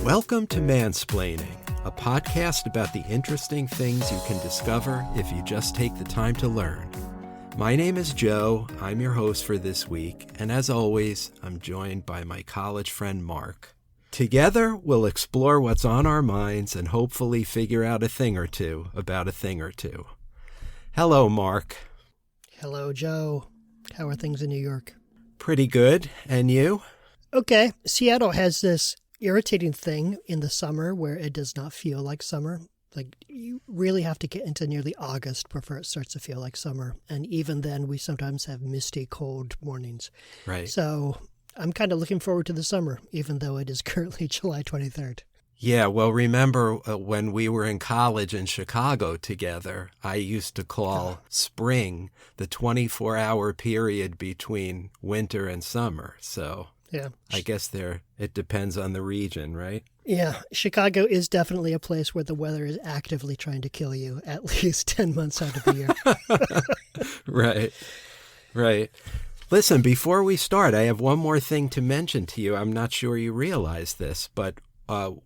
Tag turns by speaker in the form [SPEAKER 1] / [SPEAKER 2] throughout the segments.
[SPEAKER 1] Welcome to Mansplaining, a podcast about the interesting things you can discover if you just take the time to learn. My name is Joe, I'm your host for this week, and as always, I'm joined by my college friend Mark. Together, we'll explore what's on our minds and hopefully figure out a thing or two about a thing or two. Hello, Mark.
[SPEAKER 2] Hello, Joe. How are things in New York?
[SPEAKER 1] Pretty good, and you?
[SPEAKER 2] Okay, Seattle has this irritating thing in the summer where it does not feel like summer. Like, you really have to get into nearly August before it starts to feel like summer. And even then, we sometimes have misty, cold mornings.
[SPEAKER 1] Right.
[SPEAKER 2] So I'm kind of looking forward to the summer, even though it is currently July 23rd.
[SPEAKER 1] Yeah, well, remember when we were in college in Chicago together, I used to call spring the 24-hour period between winter and summer. So yeah, I guess it depends on the region, right?
[SPEAKER 2] Yeah, Chicago is definitely a place where the weather is actively trying to kill you at least 10 months out of the
[SPEAKER 1] year. Right. Listen, before we start, I have one more thing to mention to you. I'm not sure you realize this, but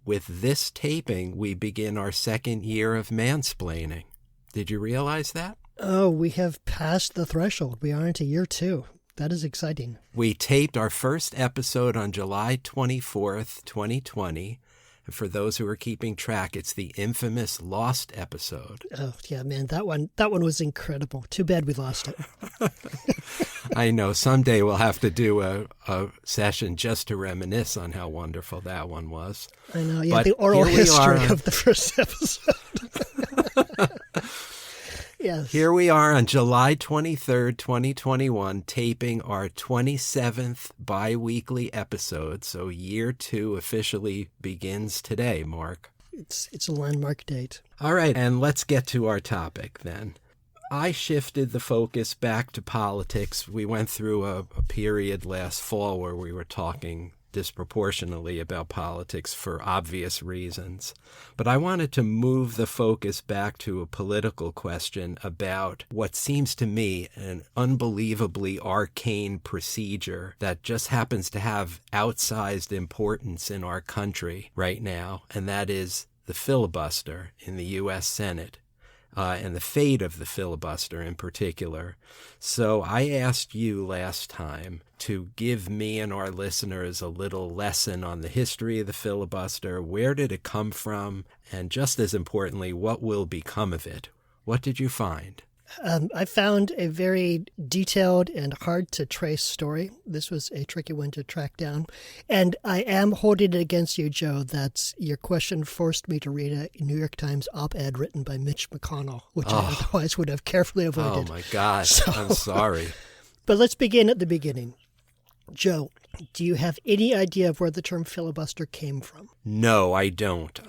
[SPEAKER 1] with this taping, we begin our second year of mansplaining. Did you realize that?
[SPEAKER 2] Oh, we have passed the threshold. We are into year 2. That is exciting.
[SPEAKER 1] We taped our first episode on July 24th, 2020. And for those who are keeping track, it's the infamous Lost episode.
[SPEAKER 2] Oh, yeah, man, that one was incredible. Too bad we lost it.
[SPEAKER 1] I know. Someday we'll have to do a session just to reminisce on how wonderful that one was.
[SPEAKER 2] I know. Yeah, but the oral history of the first episode. Yes.
[SPEAKER 1] Here we are on July 23rd, 2021, taping our 27th bi-weekly episode. So year 2 officially begins today, Mark.
[SPEAKER 2] It's a landmark date.
[SPEAKER 1] All right, and let's get to our topic then. I shifted the focus back to politics. We went through a period last fall where we were talking disproportionately about politics for obvious reasons. But I wanted to move the focus back to a political question about what seems to me an unbelievably arcane procedure that just happens to have outsized importance in our country right now, and that is the filibuster in the U.S. Senate. And the fate of the filibuster in particular. So I asked you last time to give me and our listeners a little lesson on the history of the filibuster. Where did it come from? And just as importantly, what will become of it? What did you find?
[SPEAKER 2] I found a very detailed and hard-to-trace story. This was a tricky one to track down. And I am holding it against you, Joe, that your question forced me to read a New York Times op-ed written by Mitch McConnell, which I otherwise would have carefully avoided.
[SPEAKER 1] Oh, my gosh. I'm sorry. But
[SPEAKER 2] let's begin at the beginning. Joe, do you have any idea of where the term filibuster came from?
[SPEAKER 1] No, I don't.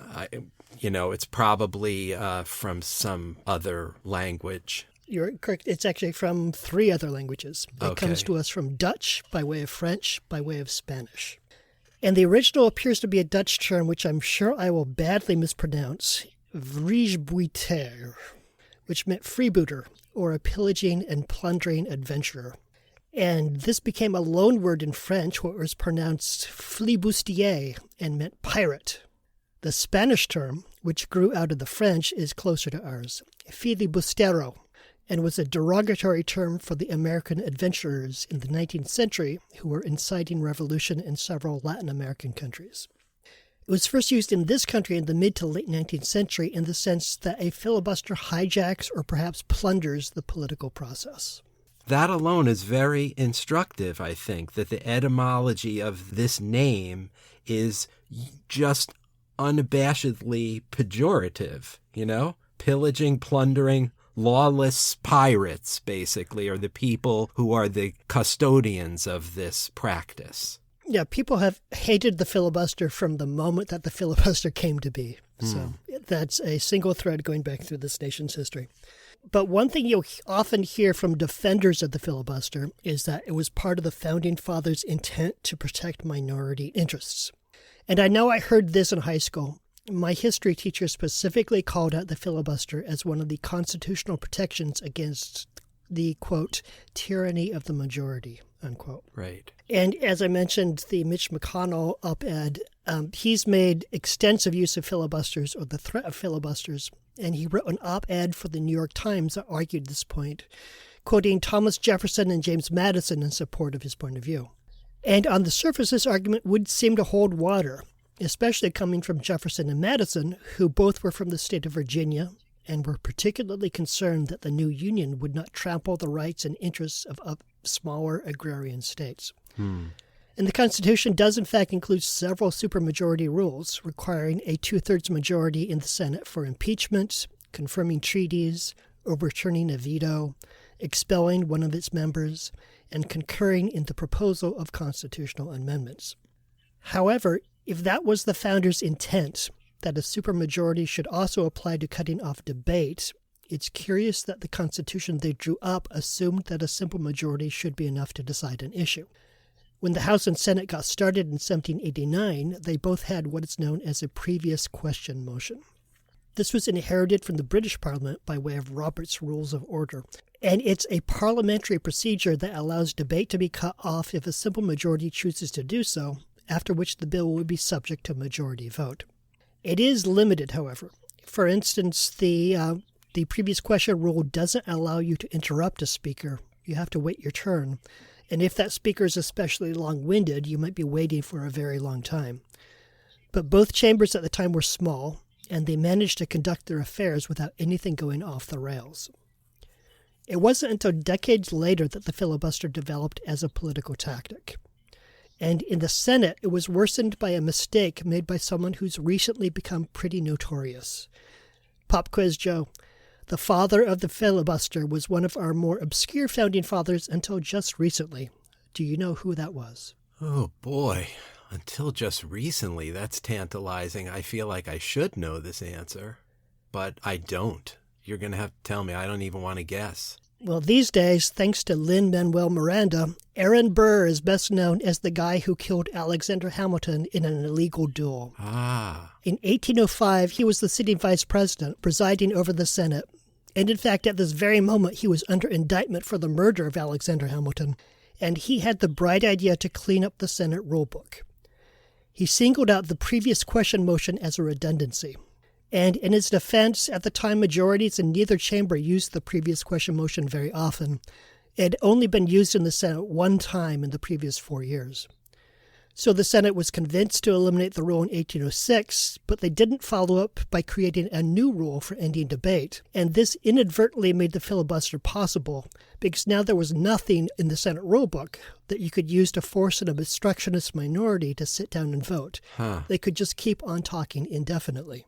[SPEAKER 1] It's probably from some other language.
[SPEAKER 2] You're correct. It's actually from 3 other languages. It comes to us from Dutch, by way of French, by way of Spanish. And the original appears to be a Dutch term, which I'm sure I will badly mispronounce, vrijbuiter, which meant freebooter, or a pillaging and plundering adventurer. And this became a loanword in French, what was pronounced filibustier, and meant pirate. The Spanish term, which grew out of the French, is closer to ours, filibustero, and was a derogatory term for the American adventurers in the 19th century who were inciting revolution in several Latin American countries. It was first used in this country in the mid to late 19th century in the sense that a filibuster hijacks or perhaps plunders the political process.
[SPEAKER 1] That alone is very instructive, I think, that the etymology of this name is just unabashedly pejorative, pillaging, plundering, lawless pirates, basically, are the people who are the custodians of this practice.
[SPEAKER 2] Yeah, people have hated the filibuster from the moment that the filibuster came to be. So that's a single thread going back through this nation's history. But one thing you'll often hear from defenders of the filibuster is that it was part of the Founding Fathers' intent to protect minority interests. And I know I heard this in high school. My history teacher specifically called out the filibuster as one of the constitutional protections against the, quote, tyranny of the majority, unquote.
[SPEAKER 1] Right.
[SPEAKER 2] And as I mentioned, the Mitch McConnell op-ed, he's made extensive use of filibusters or the threat of filibusters, and he wrote an op-ed for the New York Times that argued this point, quoting Thomas Jefferson and James Madison in support of his point of view. And on the surface, this argument would seem to hold water, especially coming from Jefferson and Madison, who both were from the state of Virginia and were particularly concerned that the new union would not trample the rights and interests of smaller agrarian states. And the Constitution does, in fact, include several supermajority rules requiring a two-thirds majority in the Senate for impeachment, confirming treaties, overturning a veto, expelling one of its members, and concurring in the proposal of constitutional amendments. However, if that was the founders' intent, that a supermajority should also apply to cutting off debate, it's curious that the Constitution they drew up assumed that a simple majority should be enough to decide an issue. When the House and Senate got started in 1789, they both had what is known as a previous question motion. This was inherited from the British Parliament by way of Robert's Rules of Order, and it's a parliamentary procedure that allows debate to be cut off if a simple majority chooses to do so, after which the bill would be subject to a majority vote. It is limited, however. For instance, the previous question rule doesn't allow you to interrupt a speaker. You have to wait your turn. And if that speaker is especially long-winded, you might be waiting for a very long time. But both chambers at the time were small, and they managed to conduct their affairs without anything going off the rails. It wasn't until decades later that the filibuster developed as a political tactic. And in the Senate, it was worsened by a mistake made by someone who's recently become pretty notorious. Pop quiz, Joe. The father of the filibuster was one of our more obscure founding fathers until just recently. Do you know who that was?
[SPEAKER 1] Oh, boy. Until just recently, that's tantalizing. I feel like I should know this answer, but I don't. You're going to have to tell me. I don't even want to guess.
[SPEAKER 2] Well, these days, thanks to Lin-Manuel Miranda, Aaron Burr is best known as the guy who killed Alexander Hamilton in an illegal duel. In 1805, he was the sitting vice president, presiding over the Senate. And in fact, at this very moment, he was under indictment for the murder of Alexander Hamilton, and he had the bright idea to clean up the Senate rulebook. He singled out the previous question motion as a redundancy. And in his defense, at the time, majorities in neither chamber used the previous question motion very often. It had only been used in the Senate one time in the previous 4 years. So the Senate was convinced to eliminate the rule in 1806, but they didn't follow up by creating a new rule for ending debate. And this inadvertently made the filibuster possible, because now there was nothing in the Senate rulebook that you could use to force an obstructionist minority to sit down and vote. They could just keep on talking indefinitely.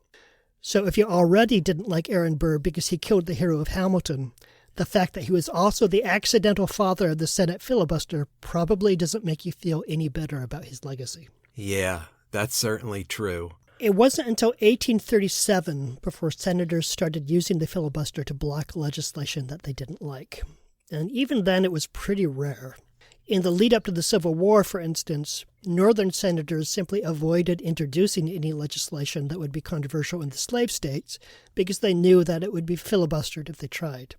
[SPEAKER 2] So if you already didn't like Aaron Burr because he killed the hero of Hamilton, the fact that he was also the accidental father of the Senate filibuster probably doesn't make you feel any better about his legacy.
[SPEAKER 1] Yeah, that's certainly true.
[SPEAKER 2] It wasn't until 1837 before senators started using the filibuster to block legislation that they didn't like. And even then, it was pretty rare. In the lead up to the Civil War, for instance, Northern senators simply avoided introducing any legislation that would be controversial in the slave states because they knew that it would be filibustered if they tried.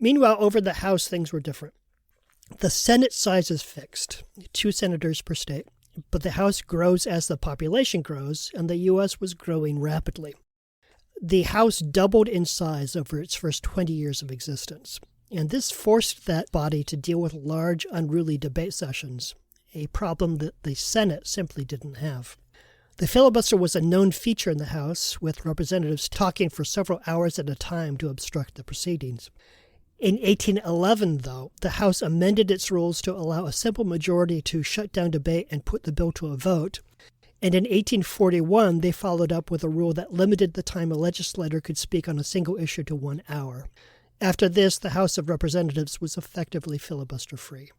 [SPEAKER 2] Meanwhile, over the House, things were different. The Senate size is fixed, 2 senators per state, but the House grows as the population grows, and the U.S. was growing rapidly. The House doubled in size over its first 20 years of existence, and this forced that body to deal with large, unruly debate sessions, a problem that the Senate simply didn't have. The filibuster was a known feature in the House, with representatives talking for several hours at a time to obstruct the proceedings. In 1811, though, the House amended its rules to allow a simple majority to shut down debate and put the bill to a vote. And in 1841, they followed up with a rule that limited the time a legislator could speak on a single issue to 1 hour. After this, the House of Representatives was effectively filibuster-free.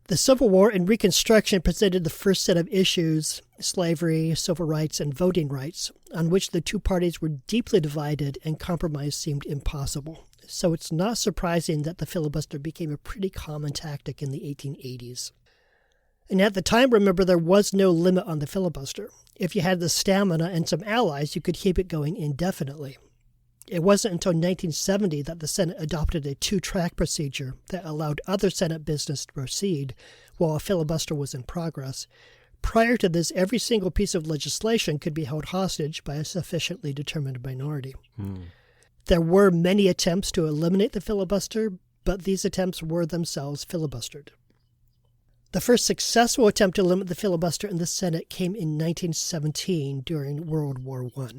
[SPEAKER 2] The Civil War and Reconstruction presented the first set of issues, slavery, civil rights, and voting rights, on which the two parties were deeply divided and compromise seemed impossible. So it's not surprising that the filibuster became a pretty common tactic in the 1880s. And at the time, remember, there was no limit on the filibuster. If you had the stamina and some allies, you could keep it going indefinitely. It wasn't until 1970 that the Senate adopted a two-track procedure that allowed other Senate business to proceed while a filibuster was in progress. Prior to this, every single piece of legislation could be held hostage by a sufficiently determined minority. There were many attempts to eliminate the filibuster, but these attempts were themselves filibustered. The first successful attempt to limit the filibuster in the Senate came in 1917 during World War I.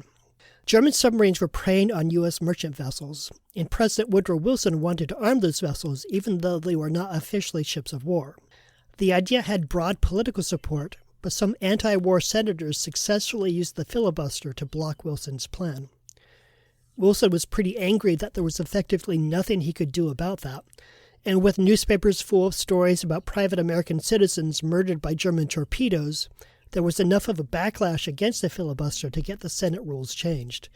[SPEAKER 2] German submarines were preying on U.S. merchant vessels, and President Woodrow Wilson wanted to arm those vessels even though they were not officially ships of war. The idea had broad political support, but some anti-war senators successfully used the filibuster to block Wilson's plan. Wilson was pretty angry that there was effectively nothing he could do about that, and with newspapers full of stories about private American citizens murdered by German torpedoes, there was enough of a backlash against the filibuster to get the Senate rules changed.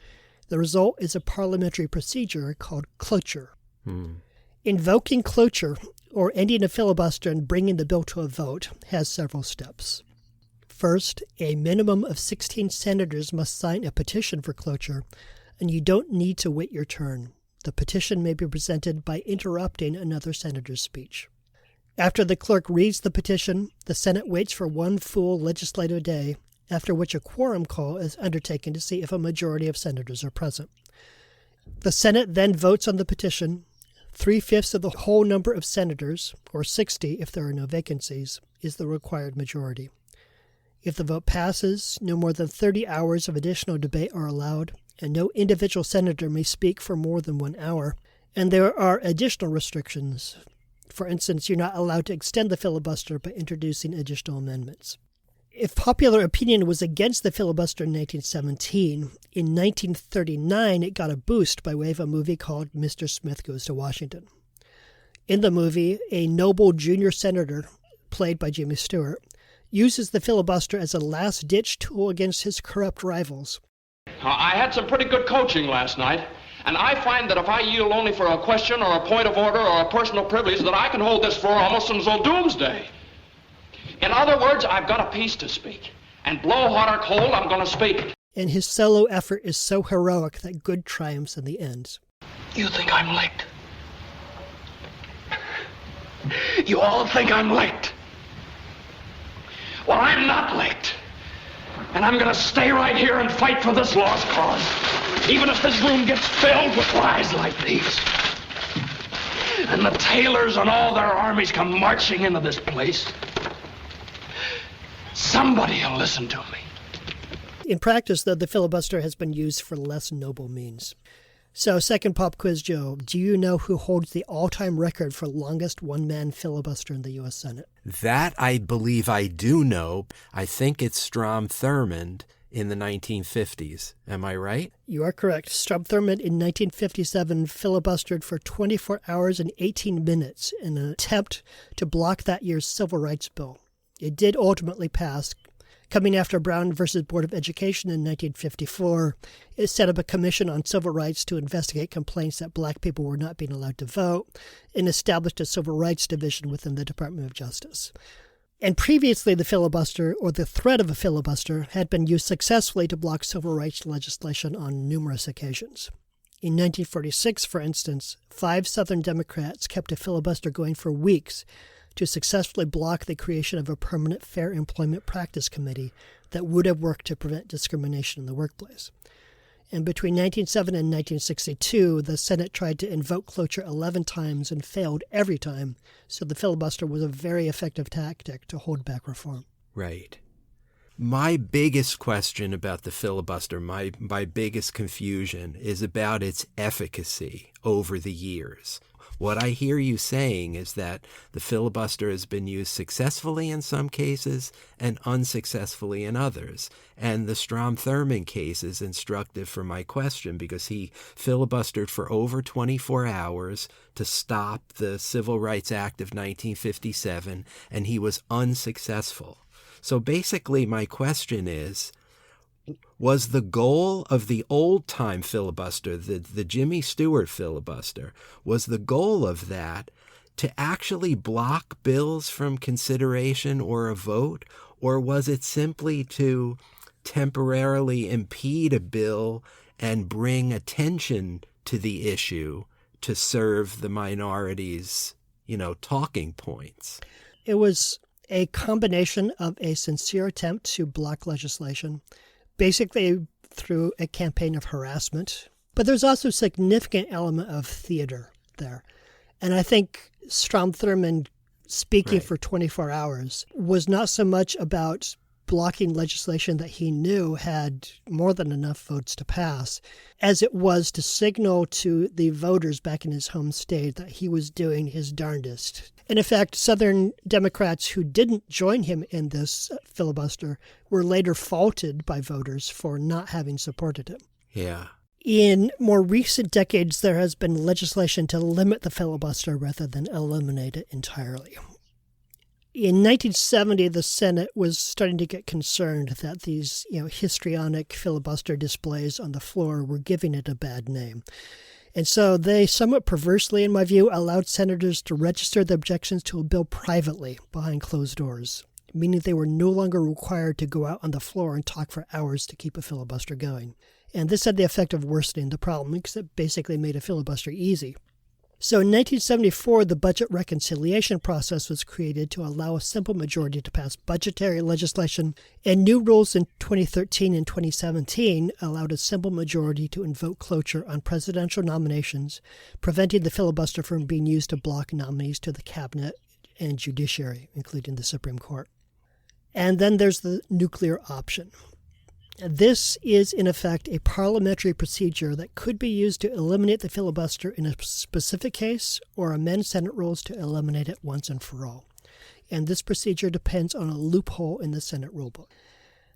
[SPEAKER 2] The result is a parliamentary procedure called cloture. Invoking cloture, or ending a filibuster and bringing the bill to a vote, has several steps. First, a minimum of 16 senators must sign a petition for cloture, and you don't need to wait your turn. The petition may be presented by interrupting another senator's speech. After the clerk reads the petition, the Senate waits for one full legislative day, after which a quorum call is undertaken to see if a majority of senators are present. The Senate then votes on the petition. 3/5 of the whole number of senators, or 60 if there are no vacancies, is the required majority. If the vote passes, no more than 30 hours of additional debate are allowed, and no individual senator may speak for more than 1 hour. And there are additional restrictions. For instance, you're not allowed to extend the filibuster by introducing additional amendments. If popular opinion was against the filibuster in 1917, in 1939 it got a boost by way of a movie called Mr. Smith Goes to Washington. In the movie, a noble junior senator, played by Jimmy Stewart, uses the filibuster as a last-ditch tool against his corrupt rivals.
[SPEAKER 3] I had some pretty good coaching last night, and I find that if I yield only for a question or a point of order or a personal privilege, that I can hold this floor almost until doomsday. In other words, I've got a piece to speak, and blow hot or cold, I'm going to speak.
[SPEAKER 2] And his solo effort is so heroic that good triumphs in the end.
[SPEAKER 3] You think I'm licked? You all think I'm licked? Well, I'm not licked. And I'm going to stay right here and fight for this lost cause, even if this room gets filled with lies like these. And the Taylors and all their armies come marching into this place. Somebody will listen to me.
[SPEAKER 2] In practice, though, the filibuster has been used for less noble means. So, second pop quiz, Joe. Do you know who holds the all-time record for longest one-man filibuster in the U.S. Senate?
[SPEAKER 1] That I believe I do know. I think it's Strom Thurmond in the 1950s. Am I right?
[SPEAKER 2] You are correct. Strom Thurmond in 1957 filibustered for 24 hours and 18 minutes in an attempt to block that year's Civil Rights Bill. It did ultimately pass. Coming after Brown versus Board of Education in 1954, it set up a commission on civil rights to investigate complaints that black people were not being allowed to vote, and established a civil rights division within the Department of Justice. And previously, the filibuster, or the threat of a filibuster, had been used successfully to block civil rights legislation on numerous occasions. In 1946, for instance, 5 Southern Democrats kept a filibuster going for weeks to successfully block the creation of a permanent Fair Employment Practice Committee that would have worked to prevent discrimination in the workplace. And between 1907 and 1962, the Senate tried to invoke cloture 11 times and failed every time, so the filibuster was a very effective tactic to hold back reform.
[SPEAKER 1] Right. My biggest question about the filibuster, my biggest confusion, is about its efficacy over the years. What I hear you saying is that the filibuster has been used successfully in some cases and unsuccessfully in others. And the Strom Thurmond case is instructive for my question because he filibustered for over 24 hours to stop the Civil Rights Act of 1957, and he was unsuccessful. So basically my question is, was the goal of the old-time filibuster, the Jimmy Stewart filibuster, was the goal of that to actually block bills from consideration or a vote, or was it simply to temporarily impede a bill and bring attention to the issue to serve the minorities, talking points.
[SPEAKER 2] It was a combination of a sincere attempt to block legislation, basically through a campaign of harassment. But there's also a significant element of theater there. And I think Strom Thurmond speaking for 24 hours was not so much about blocking legislation that he knew had more than enough votes to pass, as it was to signal to the voters back in his home state that he was doing his darndest. And in fact, Southern Democrats who didn't join him in this filibuster were later faulted by voters for not having supported him.
[SPEAKER 1] Yeah.
[SPEAKER 2] In more recent decades, there has been legislation to limit the filibuster rather than eliminate it entirely. In 1970, the Senate was starting to get concerned that these, histrionic filibuster displays on the floor were giving it a bad name. And so they, somewhat perversely in my view, allowed senators to register their objections to a bill privately behind closed doors, meaning they were no longer required to go out on the floor and talk for hours to keep a filibuster going. And this had the effect of worsening the problem because it basically made a filibuster easy. So in 1974, the budget reconciliation process was created to allow a simple majority to pass budgetary legislation, and new rules in 2013 and 2017 allowed a simple majority to invoke cloture on presidential nominations, preventing the filibuster from being used to block nominees to the cabinet and judiciary, including the Supreme Court. And then there's the nuclear option. This is, in effect, a parliamentary procedure that could be used to eliminate the filibuster in a specific case or amend Senate rules to eliminate it once and for all. And this procedure depends on a loophole in the Senate rulebook.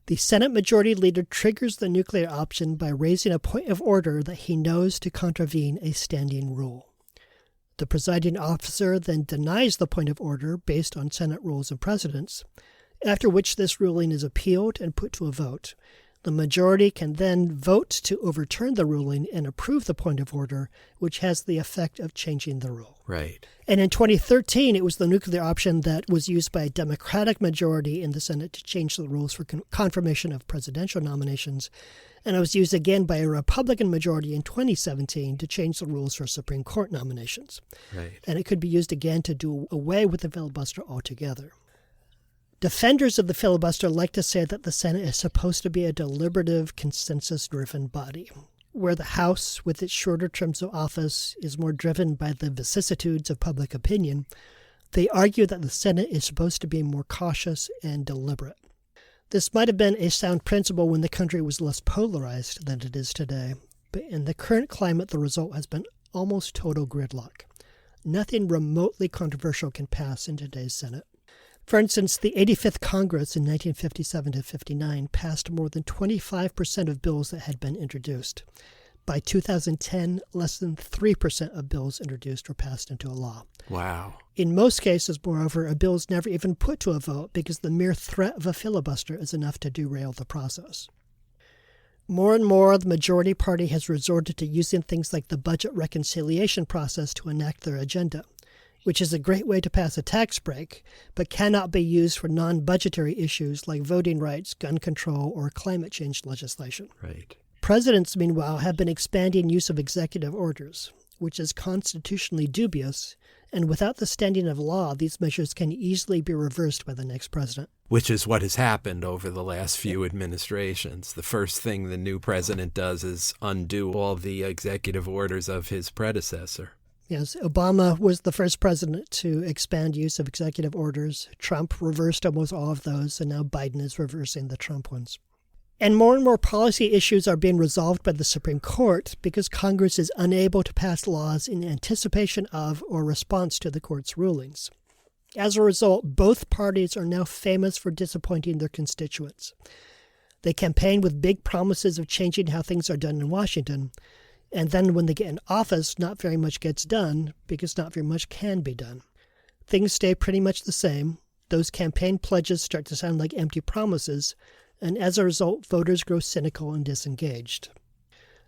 [SPEAKER 2] The Senate Majority Leader triggers the nuclear option by raising a point of order that he knows to contravene a standing rule. The presiding officer then denies the point of order based on Senate rules and precedents, after which this ruling is appealed and put to a vote. The majority can then vote to overturn the ruling and approve the point of order, which has the effect of changing the rule.
[SPEAKER 1] Right.
[SPEAKER 2] And in 2013, it was the nuclear option that was used by a Democratic majority in the Senate to change the rules for confirmation of presidential nominations. And it was used again by a Republican majority in 2017 to change the rules for Supreme Court nominations.
[SPEAKER 1] Right.
[SPEAKER 2] And it could be used again to do away with the filibuster altogether. Defenders of the filibuster like to say that the Senate is supposed to be a deliberative, consensus-driven body, where the House, with its shorter terms of office, is more driven by the vicissitudes of public opinion. They argue that the Senate is supposed to be more cautious and deliberate. This might have been a sound principle when the country was less polarized than it is today, but in the current climate, the result has been almost total gridlock. Nothing remotely controversial can pass in today's Senate. For instance, the 85th Congress in 1957-59 passed more than 25% of bills that had been introduced. By 2010, less than 3% of bills introduced were passed into a law.
[SPEAKER 1] Wow.
[SPEAKER 2] In most cases, moreover, a bill is never even put to a vote because the mere threat of a filibuster is enough to derail the process. More and more, the majority party has resorted to using things like the budget reconciliation process to enact their agenda, which is a great way to pass a tax break, but cannot be used for non-budgetary issues like voting rights, gun control, or climate change legislation.
[SPEAKER 1] Right.
[SPEAKER 2] Presidents, meanwhile, have been expanding use of executive orders, which is constitutionally dubious, and without the standing of law, these measures can easily be reversed by the next president.
[SPEAKER 1] Which is what has happened over the last few administrations. The first thing the new president does is undo all the executive orders of his predecessor.
[SPEAKER 2] Yes, Obama was the first president to expand use of executive orders. Trump reversed almost all of those, and now Biden is reversing the Trump ones. And more policy issues are being resolved by the Supreme Court because Congress is unable to pass laws in anticipation of or response to the court's rulings. As a result, both parties are now famous for disappointing their constituents. They campaign with big promises of changing how things are done in Washington, and then when they get in office, not very much gets done because not very much can be done. Things stay pretty much the same. Those campaign pledges start to sound like empty promises, and as a result, voters grow cynical and disengaged.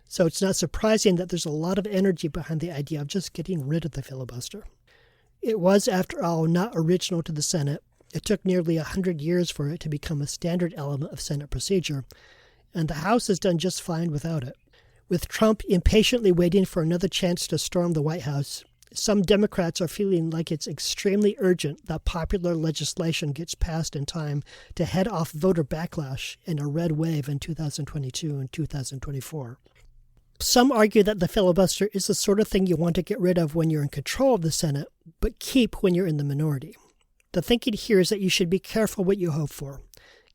[SPEAKER 2] So it's not surprising that there's a lot of energy behind the idea of just getting rid of the filibuster. It was, after all, not original to the Senate. It took nearly 100 years for it to become a standard element of Senate procedure, and the House has done just fine without it. With Trump impatiently waiting for another chance to storm the White House, some Democrats are feeling like it's extremely urgent that popular legislation gets passed in time to head off voter backlash in a red wave in 2022 and 2024. Some argue that the filibuster is the sort of thing you want to get rid of when you're in control of the Senate, but keep when you're in the minority. The thinking here is that you should be careful what you hope for.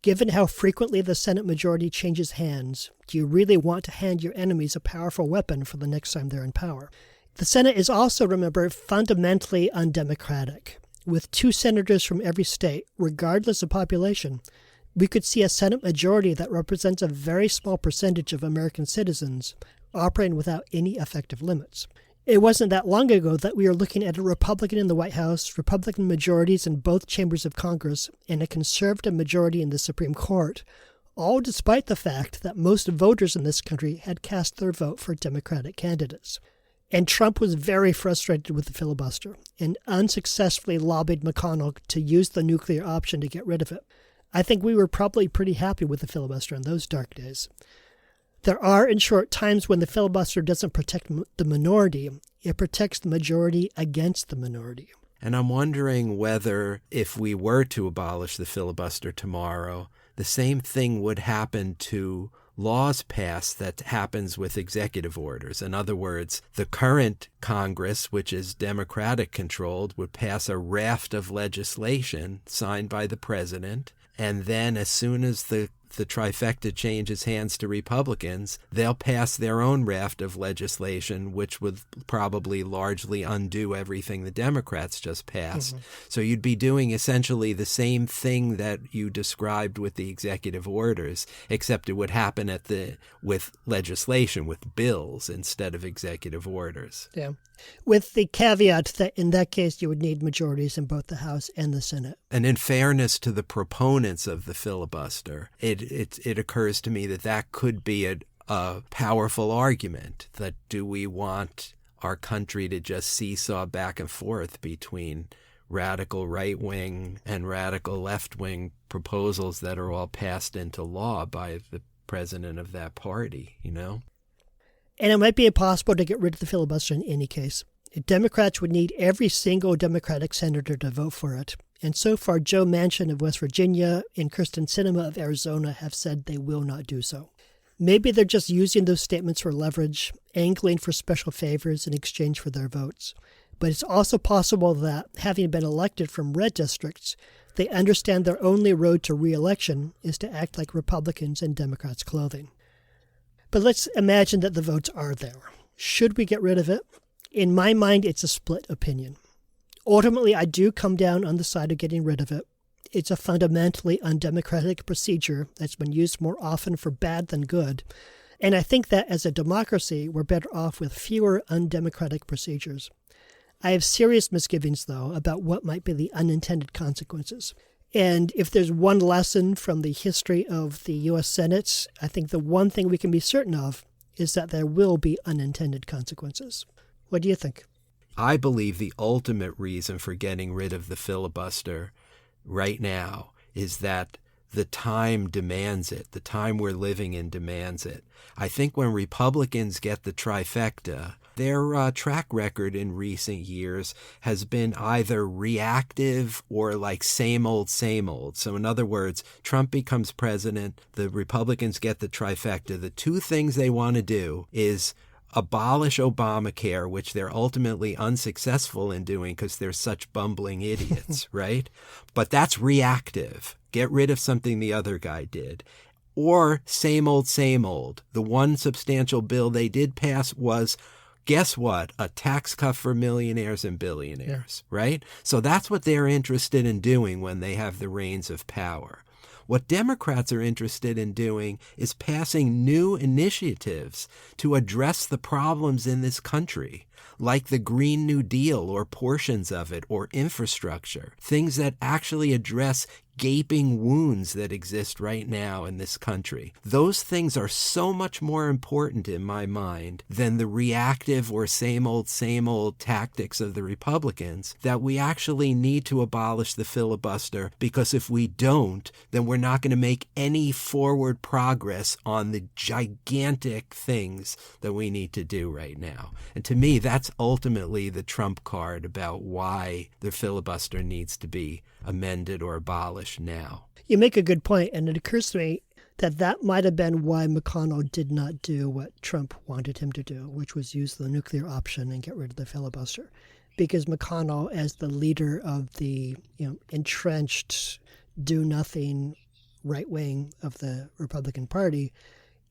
[SPEAKER 2] Given how frequently the Senate majority changes hands, do you really want to hand your enemies a powerful weapon for the next time they're in power? The Senate is also, remember, fundamentally undemocratic. With 2 senators from every state, regardless of population, we could see a Senate majority that represents a very small percentage of American citizens operating without any effective limits. It wasn't that long ago that we were looking at a Republican in the White House, Republican majorities in both chambers of Congress, and a conservative majority in the Supreme Court, all despite the fact that most voters in this country had cast their vote for Democratic candidates. And Trump was very frustrated with the filibuster and unsuccessfully lobbied McConnell to use the nuclear option to get rid of it. I think we were probably pretty happy with the filibuster in those dark days. There are, in short, times when the filibuster doesn't protect the minority, it protects the majority against the minority.
[SPEAKER 1] And I'm wondering whether, if we were to abolish the filibuster tomorrow, the same thing would happen to laws passed that happens with executive orders. In other words, the current Congress, which is Democratic controlled, would pass a raft of legislation signed by the president. And then as soon as the trifecta changes hands to Republicans, they'll pass their own raft of legislation, which would probably largely undo everything the Democrats just passed. Mm-hmm. So you'd be doing essentially the same thing that you described with the executive orders, except it would happen with legislation, with bills instead of executive orders.
[SPEAKER 2] Yeah. With the caveat that in that case you would need majorities in both the House and the Senate.
[SPEAKER 1] And in fairness to the proponents of the filibuster, it occurs to me that could be a powerful argument, that do we want our country to just seesaw back and forth between radical right-wing and radical left-wing proposals that are all passed into law by the president of that party, you know?
[SPEAKER 2] And it might be impossible to get rid of the filibuster in any case. Democrats would need every single Democratic senator to vote for it. And so far, Joe Manchin of West Virginia and Kyrsten Sinema of Arizona have said they will not do so. Maybe they're just using those statements for leverage, angling for special favors in exchange for their votes. But it's also possible that, having been elected from red districts, they understand their only road to re-election is to act like Republicans in Democrats' clothing. But let's imagine that the votes are there. Should we get rid of it? In my mind, it's a split opinion. Ultimately, I do come down on the side of getting rid of it. It's a fundamentally undemocratic procedure that's been used more often for bad than good. And I think that as a democracy, we're better off with fewer undemocratic procedures. I have serious misgivings, though, about what might be the unintended consequences. And if there's one lesson from the history of the U.S. Senate, I think the one thing we can be certain of is that there will be unintended consequences. What do you think?
[SPEAKER 1] I believe the ultimate reason for getting rid of the filibuster right now is that the time demands it. The time we're living in demands it. I think when Republicans get the trifecta, their track record in recent years has been either reactive or like same old, same old. So in other words, Trump becomes president, the Republicans get the trifecta. The two things they want to do is abolish Obamacare, which they're ultimately unsuccessful in doing because they're such bumbling idiots, right? But that's reactive. Get rid of something the other guy did. Or same old, same old. The one substantial bill they did pass was, guess what? A tax cut for millionaires and billionaires, right? So that's what they're interested in doing when they have the reins of power. What Democrats are interested in doing is passing new initiatives to address the problems in this country, like the Green New Deal or portions of it, or infrastructure, things that actually address gaping wounds that exist right now in this country. Those things are so much more important in my mind than the reactive or same old tactics of the Republicans, that we actually need to abolish the filibuster, because if we don't, then we're not going to make any forward progress on the gigantic things that we need to do right now. And to me, that's ultimately the trump card about why the filibuster needs to be amended or abolished now.
[SPEAKER 2] You make a good point, and it occurs to me that might have been why McConnell did not do what Trump wanted him to do, which was use the nuclear option and get rid of the filibuster. Because McConnell, as the leader of the entrenched, do-nothing right wing of the Republican Party,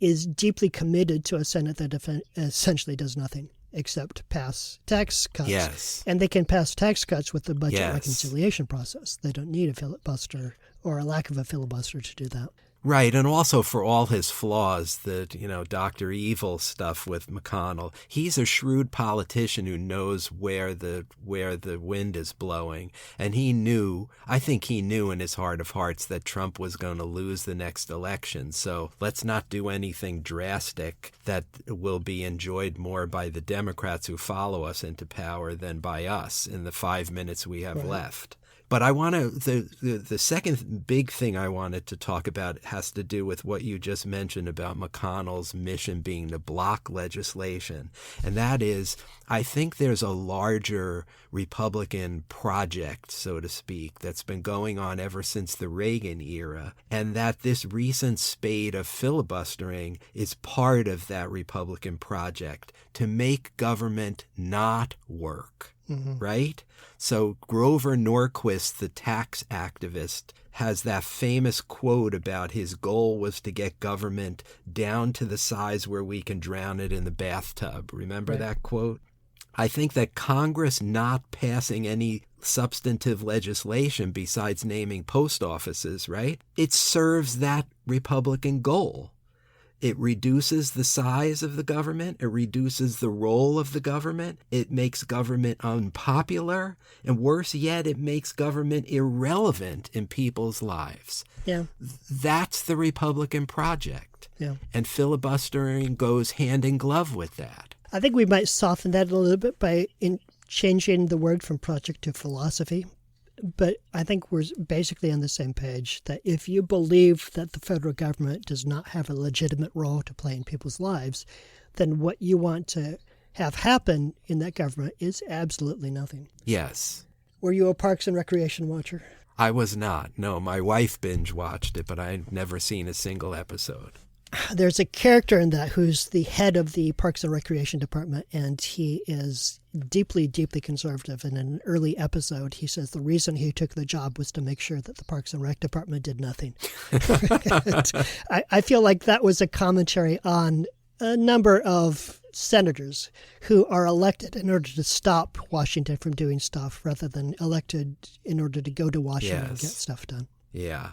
[SPEAKER 2] is deeply committed to a Senate that essentially does nothing except pass tax cuts.
[SPEAKER 1] Yes.
[SPEAKER 2] And they can pass tax cuts with the budget
[SPEAKER 1] Yes.
[SPEAKER 2] reconciliation process. They don't need a filibuster or a lack of a filibuster to do that.
[SPEAKER 1] Right, and also for all his flaws, the Dr. Evil stuff with McConnell, he's a shrewd politician who knows where the wind is blowing, and I think he knew in his heart of hearts that Trump was going to lose the next election. So let's not do anything drastic that will be enjoyed more by the Democrats who follow us into power than by us in the 5 minutes we have left. But I want to, the second big thing I wanted to talk about has to do with what you just mentioned about McConnell's mission being to block legislation. And that is, I think there's a larger Republican project, so to speak, that's been going on ever since the Reagan era. And that this recent spate of filibustering is part of that Republican project to make government not work. Right? So Grover Norquist, the tax activist, has that famous quote about his goal was to get government down to the size where we can drown it in the bathtub. Remember that quote? I think that Congress not passing any substantive legislation besides naming post offices, right? It serves that Republican goal. It reduces the size of the government. It reduces the role of the government. It makes government unpopular. And worse yet, it makes government irrelevant in people's lives.
[SPEAKER 2] Yeah.
[SPEAKER 1] That's the Republican project.
[SPEAKER 2] Yeah.
[SPEAKER 1] And filibustering goes hand in glove with that.
[SPEAKER 2] I think we might soften that a little bit by changing the word from project to philosophy. But I think we're basically on the same page that if you believe that the federal government does not have a legitimate role to play in people's lives, then what you want to have happen in that government is absolutely nothing.
[SPEAKER 1] Yes.
[SPEAKER 2] Were you a Parks and Recreation watcher?
[SPEAKER 1] I was not. No, my wife binge watched it, but I'd never seen a single episode.
[SPEAKER 2] There's a character in that who's the head of the Parks and Recreation Department, and he is deeply, deeply conservative. And in an early episode, he says the reason he took the job was to make sure that the Parks and Rec Department did nothing. I feel like that was a commentary on a number of senators who are elected in order to stop Washington from doing stuff rather than elected in order to go to Washington and get stuff done.
[SPEAKER 1] Yeah.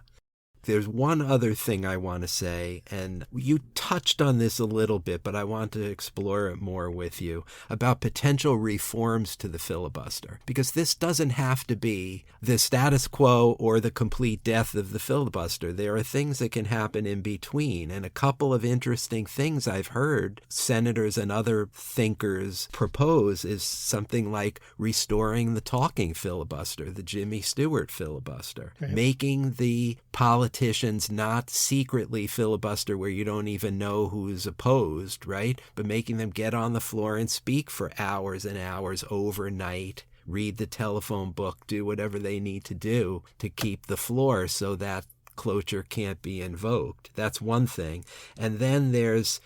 [SPEAKER 1] There's one other thing I want to say, and you touched on this a little bit, but I want to explore it more with you, about potential reforms to the filibuster. Because this doesn't have to be the status quo or the complete death of the filibuster. There are things that can happen in between, and a couple of interesting things I've heard senators and other thinkers propose is something like restoring the talking filibuster, the Jimmy Stewart filibuster, making the politicians not secretly filibuster where you don't even know who's opposed, right? But making them get on the floor and speak for hours and hours overnight, read the telephone book, do whatever they need to do to keep the floor so that cloture can't be invoked. That's one thing. And then there's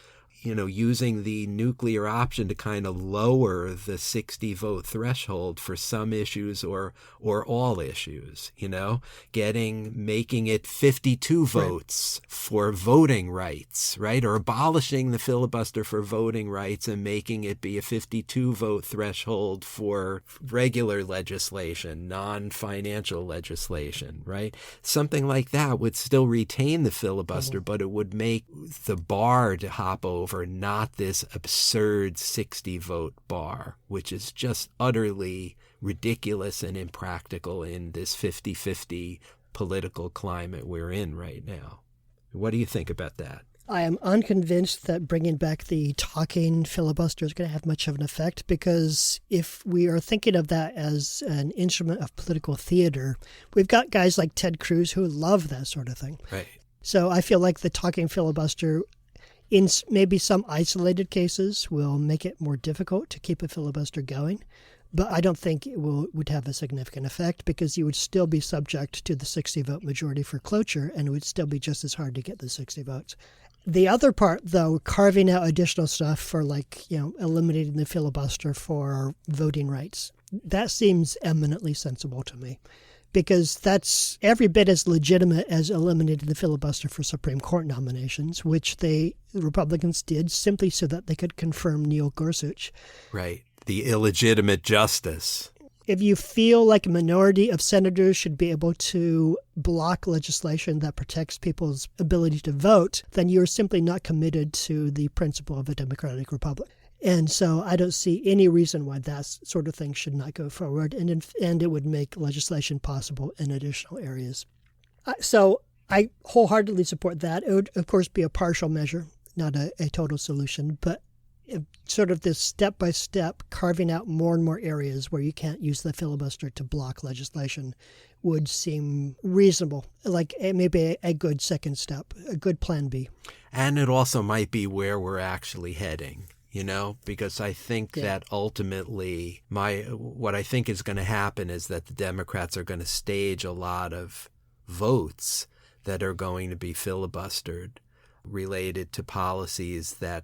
[SPEAKER 1] using the nuclear option to kind of lower the 60 vote threshold for some issues or all issues, making it 52 votes for voting rights, right? Or abolishing the filibuster for voting rights and making it be a 52 vote threshold for regular legislation, non-financial legislation, right? Something like that would still retain the filibuster, but it would make the bar to hop over, not this absurd 60 vote bar, which is just utterly ridiculous and impractical in this 50-50 political climate we're in right now. What do you think about that?
[SPEAKER 2] I am unconvinced that bringing back the talking filibuster is going to have much of an effect, because if we are thinking of that as an instrument of political theater, we've got guys like Ted Cruz who love that sort of thing.
[SPEAKER 1] Right.
[SPEAKER 2] So I feel like the talking filibuster, in maybe some isolated cases, will make it more difficult to keep a filibuster going. But I don't think it would have a significant effect, because you would still be subject to the 60-vote majority for cloture, and it would still be just as hard to get the 60 votes. The other part, though, carving out additional stuff for, eliminating the filibuster for voting rights, that seems eminently sensible to me, because that's every bit as legitimate as eliminating the filibuster for Supreme Court nominations, which the Republicans did simply so that they could confirm Neil Gorsuch.
[SPEAKER 1] Right. The illegitimate justice.
[SPEAKER 2] If you feel like a minority of senators should be able to block legislation that protects people's ability to vote, then you're simply not committed to the principle of a democratic republic. And so I don't see any reason why that sort of thing should not go forward, and it would make legislation possible in additional areas. So I wholeheartedly support that. It would, of course, be a partial measure, not a total solution, but sort of this step-by-step carving out more and more areas where you can't use the filibuster to block legislation would seem reasonable, like maybe a good second step, a good plan B.
[SPEAKER 1] And it also might be where we're actually heading, because I think that ultimately what I think is going to happen is that the Democrats are going to stage a lot of votes that are going to be filibustered related to policies that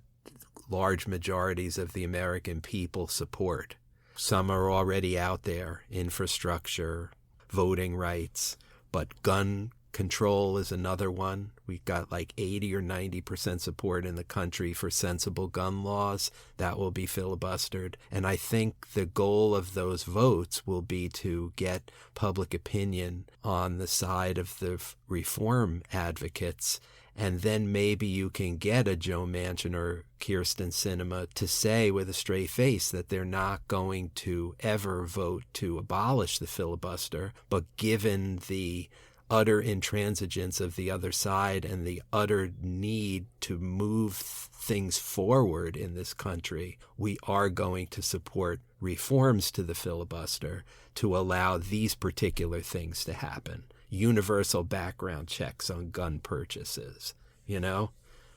[SPEAKER 1] large majorities of the American people support. Some are already out there: infrastructure, voting rights, but gun control is another one. We've got like 80 or 90% support in the country for sensible gun laws. That will be filibustered. And I think the goal of those votes will be to get public opinion on the side of the reform advocates. And then maybe you can get a Joe Manchin or Kyrsten Sinema to say with a straight face that they're not going to ever vote to abolish the filibuster, but given the utter intransigence of the other side and the utter need to move things forward in this country, we are going to support reforms to the filibuster to allow these particular things to happen. Universal background checks on gun purchases,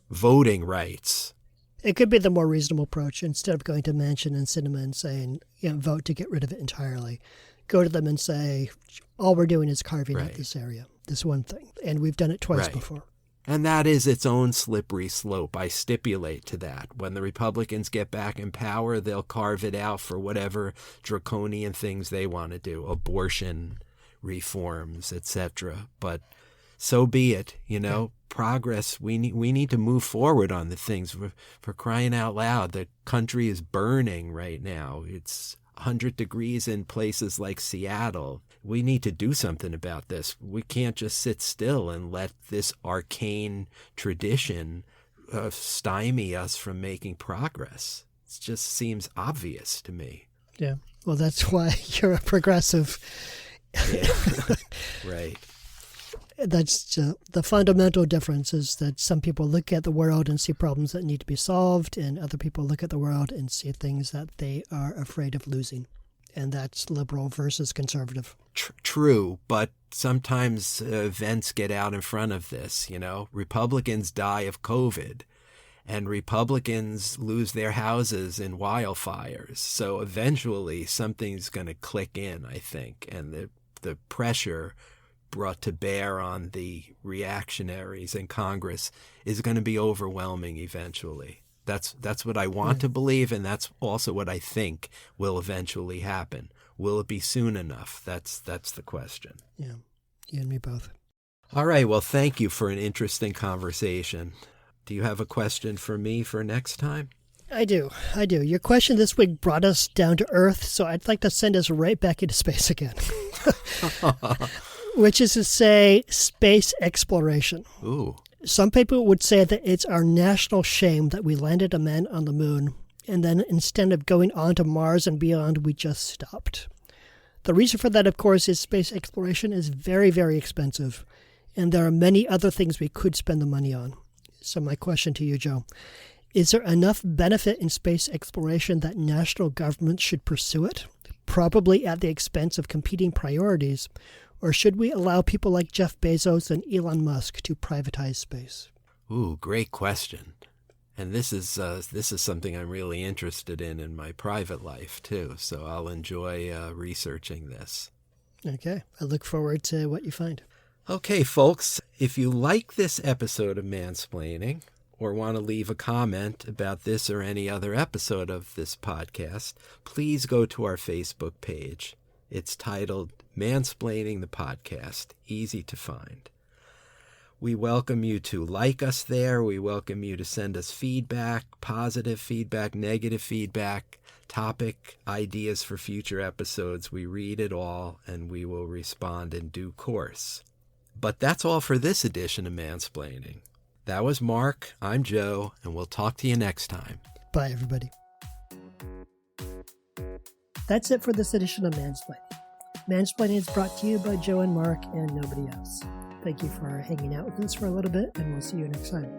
[SPEAKER 1] voting rights.
[SPEAKER 2] It could be the more reasonable approach. Instead of going to Manchin and Sinema and saying, vote to get rid of it entirely, go to them and say, all we're doing is carving out this area, this one thing. And we've done it twice before.
[SPEAKER 1] And that is its own slippery slope. I stipulate to that. When the Republicans get back in power, they'll carve it out for whatever draconian things they want to do, abortion reforms, etc. But so be it, progress. We need to move forward on the things. For crying out loud, the country is burning right now. It's 100 degrees in places like Seattle. We need to do something about this. We can't just sit still and let this arcane tradition stymie us from making progress. It just seems obvious to me.
[SPEAKER 2] Yeah. Well, that's why you're a progressive.
[SPEAKER 1] Yeah. Right.
[SPEAKER 2] That's the fundamental difference is that some people look at the world and see problems that need to be solved, and other people look at the world and see things that they are afraid of losing. And that's liberal versus conservative.
[SPEAKER 1] True, but sometimes events get out in front of this, Republicans die of COVID, and Republicans lose their houses in wildfires. So eventually something's going to click in, I think, and the pressure brought to bear on the reactionaries in Congress is going to be overwhelming eventually. That's what I want to believe, and that's also what I think will eventually happen. Will it be soon enough? That's the question.
[SPEAKER 2] Yeah, you and me both.
[SPEAKER 1] All right, well, thank you for an interesting conversation. Do you have a question for me for next time?
[SPEAKER 2] I do. Your question this week brought us down to Earth, so I'd like to send us right back into space again. Which is to say, space exploration.
[SPEAKER 1] Ooh.
[SPEAKER 2] Some people would say that it's our national shame that we landed a man on the moon, and then instead of going on to Mars and beyond, we just stopped. The reason for that, of course, is space exploration is very, very expensive, and there are many other things we could spend the money on. So my question to you, Joe, is there enough benefit in space exploration that national governments should pursue it, probably at the expense of competing priorities, or should we allow people like Jeff Bezos and Elon Musk to privatize space?
[SPEAKER 1] Ooh, great question. And this is something I'm really interested in my private life, too. So I'll enjoy researching this.
[SPEAKER 2] Okay. I look forward to what you find.
[SPEAKER 1] Okay, folks, if you like this episode of Mansplaining or want to leave a comment about this or any other episode of this podcast, please go to our Facebook page. It's titled Mansplaining the Podcast, easy to find. We welcome you to like us there. We welcome you to send us feedback, positive feedback, negative feedback, topic, ideas for future episodes. We read it all, and we will respond in due course. But that's all for this edition of Mansplaining. That was Mark. I'm Joe, and we'll talk to you next time.
[SPEAKER 2] Bye, everybody. That's it for this edition of Mansplaining. Mansplaining is brought to you by Joe and Mark and nobody else. Thank you for hanging out with us for a little bit, and we'll see you next time.